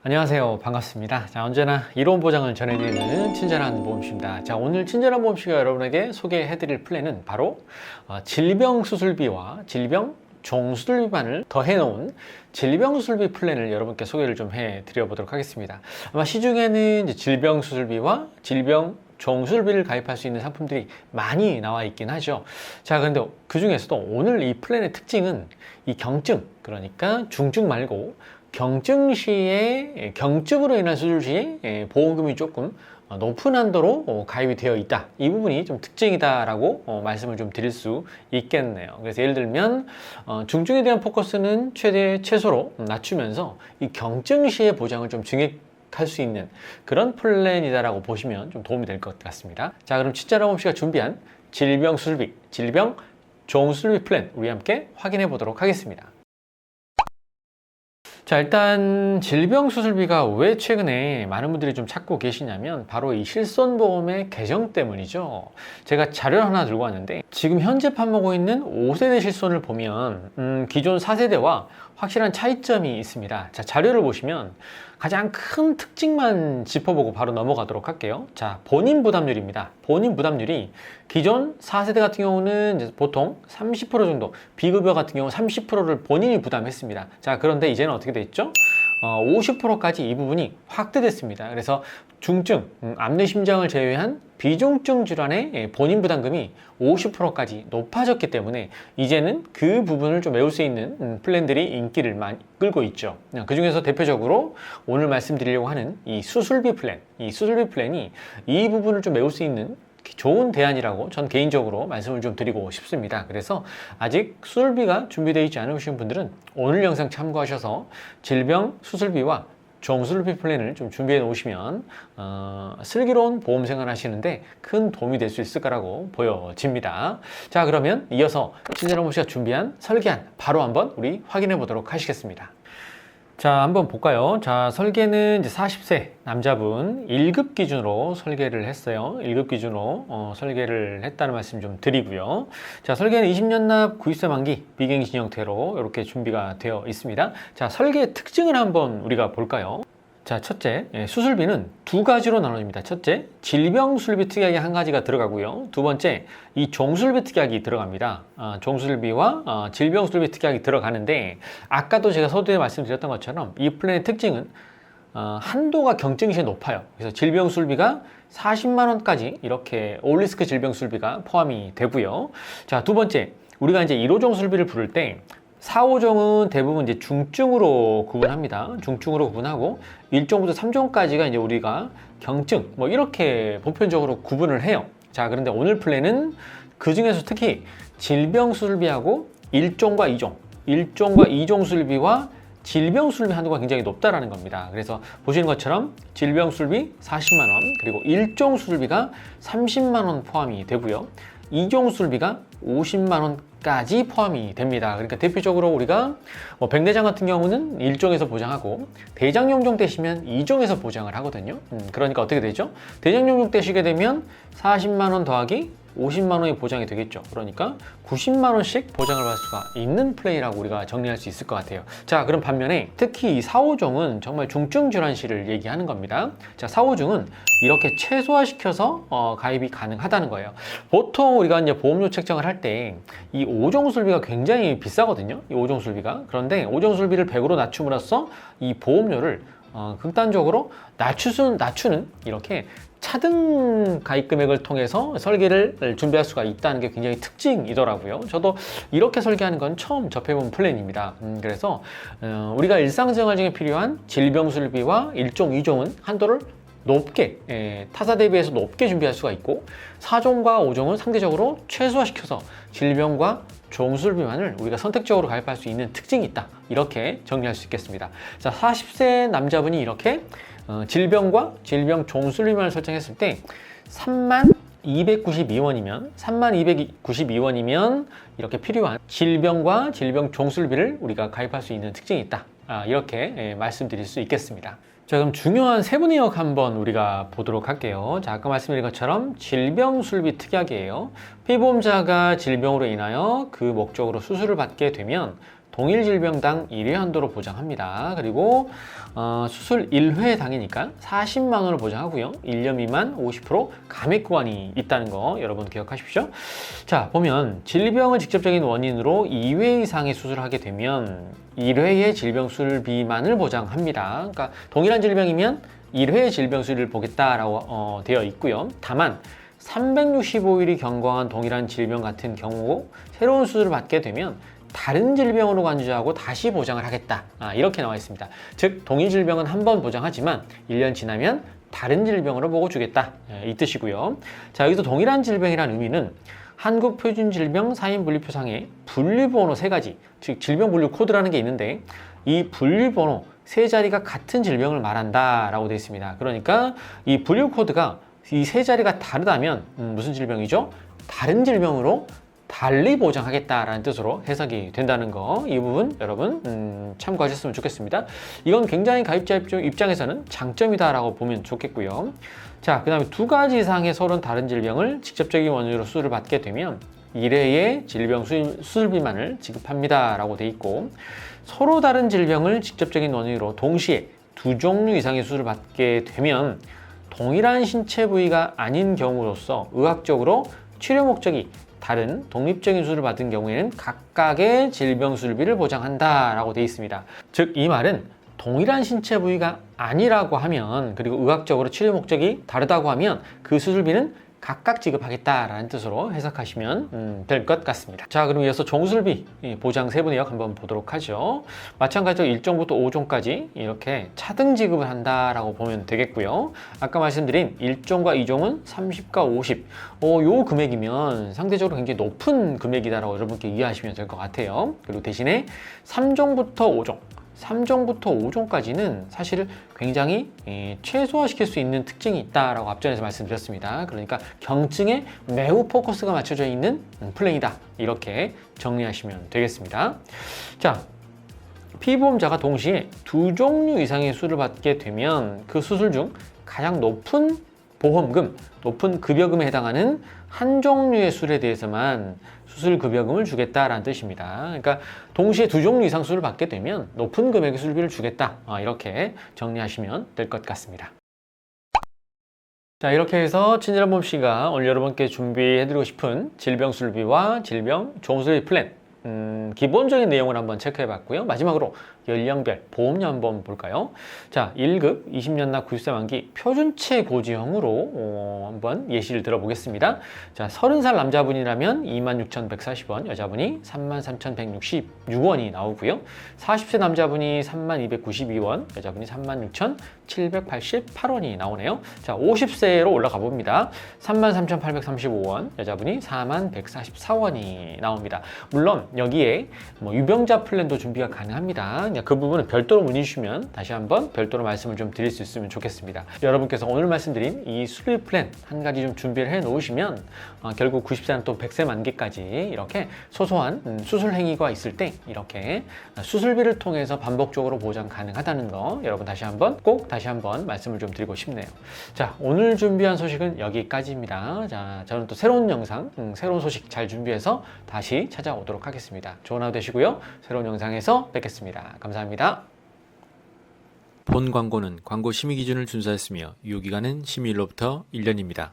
안녕하세요. 반갑습니다. 자, 언제나 이로운 보장을 전해드리는 친절한 보험씨입니다. 자, 오늘 친절한 보험씨가 여러분에게 소개해드릴 플랜은 바로 질병수술비와 질병 종수술비만을 더해놓은 질병수술비 플랜을 여러분께 소개를 좀 해드려보도록 하겠습니다. 아마 시중에는 이제 질병수술비와 질병 종수술비를 가입할 수 있는 상품들이 많이 나와 있긴 하죠. 자, 그런데 그 중에서도 오늘 이 플랜의 특징은 이 경증, 그러니까 중증 말고 경증 시에 경증으로 인한 수술 시에 보험금이 조금 높은 한도로 가입이 되어 있다. 이 부분이 좀 특징이다라고 말씀을 좀 드릴 수 있겠네요. 그래서 예를 들면 중증에 대한 포커스는 최소로 낮추면서 이 경증 시의 보장을 좀 증액할 수 있는 그런 플랜이다라고 보시면 좀 도움이 될 것 같습니다. 자, 그럼 친절한 보험씨가 준비한 질병 수술비, 질병 종수술비 플랜 우리 함께 확인해 보도록 하겠습니다. 자, 일단 질병수술비가 왜 최근에 많은 분들이 좀 찾고 계시냐면 바로 이 실손보험의 개정 때문이죠. 제가 자료를 하나 들고 왔는데 지금 현재 판매하고 있는 5세대 실손을 보면 기존 4세대와 확실한 차이점이 있습니다. 자, 자료를 보시면 가장 큰 특징만 짚어보고 바로 넘어가도록 할게요. 자, 본인 부담률입니다. 본인 부담률이 기존 4세대 같은 경우는 이제 보통 30% 정도, 비급여 같은 경우 30%를 본인이 부담했습니다. 자, 그런데 이제는 어떻게 됐죠? 50%까지 이 부분이 확대됐습니다. 그래서 중증, 암내심장을 제외한 비중증 질환의 본인 부담금이 50%까지 높아졌기 때문에 이제는 그 부분을 좀 메울 수 있는 플랜들이 인기를 많이 끌고 있죠. 그 중에서 대표적으로 오늘 말씀드리려고 하는 이 수술비 플랜, 이 수술비 플랜이 이 부분을 좀 메울 수 있는 좋은 대안이라고 전 개인적으로 말씀을 좀 드리고 싶습니다. 그래서 아직 수술비가 준비되어 있지 않으신 분들은 오늘 영상 참고하셔서 질병 수술비와 종수술비 플랜을 좀 준비해 놓으시면 슬기로운 보험 생활 하시는데 큰 도움이 될 수 있을 거라고 보여집니다. 자, 그러면 이어서 친절한 보험씨가 준비한 설계안 바로 한번 우리 확인해 보도록 하시겠습니다. 자, 한번 볼까요? 자, 설계는 이제 40세 남자분 1급 기준으로 설계를 했어요. 1급 기준으로 설계를 했다는 말씀 좀 드리고요. 자, 설계는 20년 납 90세 만기 비갱신 형태로 이렇게 준비가 되어 있습니다. 자, 설계의 특징을 한번 우리가 볼까요? 자, 첫째, 수술비는 두 가지로 나눠집니다. 첫째, 질병수술비 특약이 한 가지가 들어가고요. 두 번째, 이 종수술비 특약이 들어갑니다. 종수술비와 질병수술비 특약이 들어가는데 아까도 제가 서두에 말씀드렸던 것처럼 이 플랜의 특징은 한도가 경증시에 높아요. 그래서 질병수술비가 40만 원까지 이렇게 올리스크 질병수술비가 포함이 되고요. 자, 두 번째, 우리가 이제 1호종 수술비를 부를 때 4호종은 대부분 이제 중증으로 구분합니다. 중증으로 구분하고 1종부터 3종까지가 이제 우리가 경증 뭐 이렇게 보편적으로 구분을 해요. 자, 그런데 오늘 플랜은 그 중에서 특히 질병수술비하고 1종과 2종, 1종과 2종 수술비와 질병수술비 한도가 굉장히 높다라는 겁니다. 그래서 보시는 것처럼 질병수술비 40만 원, 그리고 1종 수술비가 30만 원 포함이 되고요. 2종 수술비가 50만 원까지 포함이 됩니다. 그러니까 대표적으로 우리가 백내장 같은 경우는 1종에서 보장하고 대장용종 떼시면 2종에서 보장을 하거든요. 그러니까 어떻게 되죠? 대장용종 떼시게 되면 40만 원 더하기 50만 원이 보장이 되겠죠. 그러니까 90만 원씩 보장을 받을 수가 있는 플레이라고 우리가 정리할 수 있을 것 같아요. 자, 그럼 반면에 특히 이 4호종은 정말 중증 질환시를 얘기하는 겁니다. 자, 4호종은 이렇게 최소화시켜서 가입이 가능하다는 거예요. 보통 우리가 이제 보험료 책정을 할 때 이 5종 수술비가 굉장히 비싸거든요. 이 5종 수술비가. 그런데 5종 수술비를 100으로 낮춤으로써 이 보험료를 극단적으로 낮추는 이렇게 차등 가입 금액을 통해서 설계를 준비할 수가 있다는 게 굉장히 특징이더라고요. 저도 이렇게 설계하는 건 처음 접해본 플랜입니다. 그래서 우리가 일상생활 중에 필요한 질병수술비와 1종, 2종은 한도를 높게, 타사 대비해서 높게 준비할 수가 있고 4종과 5종은 상대적으로 최소화시켜서 질병과 종수술비만을 우리가 선택적으로 가입할 수 있는 특징이 있다. 이렇게 정리할 수 있겠습니다. 자, 40세 남자분이 이렇게 질병과 질병 종수술비만을 설정했을 때 3292원이면 이렇게 필요한 질병과 질병 종수술비를 우리가 가입할 수 있는 특징이 있다. 이렇게 말씀드릴 수 있겠습니다. 자, 그럼 중요한 세부 내역 한번 우리가 보도록 할게요. 자, 아까 말씀드린 것처럼 질병수술비 특약이에요. 피보험자가 질병으로 인하여 그 목적으로 수술을 받게 되면 동일 질병당 1회 한도로 보장합니다. 그리고 수술 1회당이니까 40만 원을 보장하고요. 1년 미만 50% 감액 구간이 있다는 거 여러분 기억하십시오. 자, 보면 질병을 직접적인 원인으로 2회 이상의 수술을 하게 되면 1회의 질병 수술비만을 보장합니다. 그러니까 동일한 질병이면 1회 질병 수술을 보겠다라고 되어 있고요. 다만 365일이 경과한 동일한 질병 같은 경우 새로운 수술을 받게 되면 다른 질병으로 간주하고 다시 보장을 하겠다. 이렇게 나와 있습니다. 즉 동일 질병은 한 번 보장하지만 1년 지나면 다른 질병으로 보고 주겠다. 이 뜻이고요. 자, 여기서 동일한 질병이라는 의미는 한국표준질병 사인분류표상에 분류번호 3가지, 즉 질병 분류 코드라는 게 있는데 이 분류번호 3자리가 같은 질병을 말한다라고 되어 있습니다. 그러니까 이 분류 코드가 이 3자리가 다르다면 무슨 질병이죠? 다른 질병으로 달리 보장하겠다라는 뜻으로 해석이 된다는 거, 이 부분 여러분 참고하셨으면 좋겠습니다. 이건 굉장히 가입자 입장에서는 장점이다라고 보면 좋겠고요. 자, 그 다음에 2가지 이상의 서로 다른 질병을 직접적인 원인으로 수술을 받게 되면 1회의 질병 수술비만을 지급합니다라고 돼 있고, 서로 다른 질병을 직접적인 원인으로 동시에 2종류 이상의 수술을 받게 되면 동일한 신체 부위가 아닌 경우로서 의학적으로 치료 목적이 다른 독립적인 수술을 받은 경우에는 각각의 질병 수술비를 보장한다라고 되어 있습니다. 즉, 이 말은 동일한 신체 부위가 아니라고 하면, 그리고 의학적으로 치료 목적이 다르다고 하면 그 수술비는 각각 지급하겠다라는 뜻으로 해석하시면 될 것 같습니다. 자, 그럼 이어서 종수술비 보장 세부 내역 한번 보도록 하죠. 마찬가지로 1종부터 5종까지 이렇게 차등 지급을 한다라고 보면 되겠고요. 아까 말씀드린 1종과 2종은 30과 50, 요 금액이면 상대적으로 굉장히 높은 금액이다라고 여러분께 이해하시면 될 것 같아요. 그리고 대신에 3종부터 5종, 3종부터 5종까지는 사실 굉장히 최소화시킬 수 있는 특징이 있다라고 앞전에서 말씀드렸습니다. 그러니까 경증에 매우 포커스가 맞춰져 있는 플랜이다, 이렇게 정리하시면 되겠습니다. 자, 피보험자가 동시에 2종류 이상의 수술을 받게 되면 그 수술 중 가장 높은 보험금, 높은 급여금에 해당하는 한 종류의 수술에 대해서만 수술 급여금을 주겠다라는 뜻입니다. 그러니까 동시에 2종류 이상 수술을 받게 되면 높은 금액의 수술비를 주겠다, 이렇게 정리하시면 될 것 같습니다. 자, 이렇게 해서 친절한 씨가 오늘 여러분께 준비해드리고 싶은 질병 수술비와 질병 종수술비 플랜 기본적인 내용을 한번 체크해 봤고요. 마지막으로 연령별 보험료 한번 볼까요? 자, 1급 20년 납 90세 만기 표준체 고지형으로 한번 예시를 들어보겠습니다. 자, 30살 남자분이라면 26,140원, 여자분이 33,166원이 나오고요. 40세 남자분이 32,292원, 여자분이 36,788원이 나오네요. 자, 50세로 올라가 봅니다. 33,835원, 여자분이 41,144원이 나옵니다. 물론 여기에 유병자 플랜도 준비가 가능합니다. 그 부분은 별도로 문의 주시면 다시 한번 별도로 말씀을 좀 드릴 수 있으면 좋겠습니다. 여러분께서 오늘 말씀드린 이 수술 플랜 한 가지 좀 준비를 해 놓으시면 결국 90세는 또 100세 만기까지 이렇게 소소한 수술 행위가 있을 때 이렇게 수술비를 통해서 반복적으로 보장 가능하다는 거 여러분 꼭 다시 한번 말씀을 좀 드리고 싶네요. 자, 오늘 준비한 소식은 여기까지입니다. 자, 저는 또 새로운 영상, 새로운 소식 잘 준비해서 다시 찾아오도록 하겠습니다. 좋은 하루 되시고요. 새로운 영상에서 뵙겠습니다. 감사합니다. 본 광고는 광고 심의 기준을 준수하였으며 유효기간은 심의일로부터 1년입니다.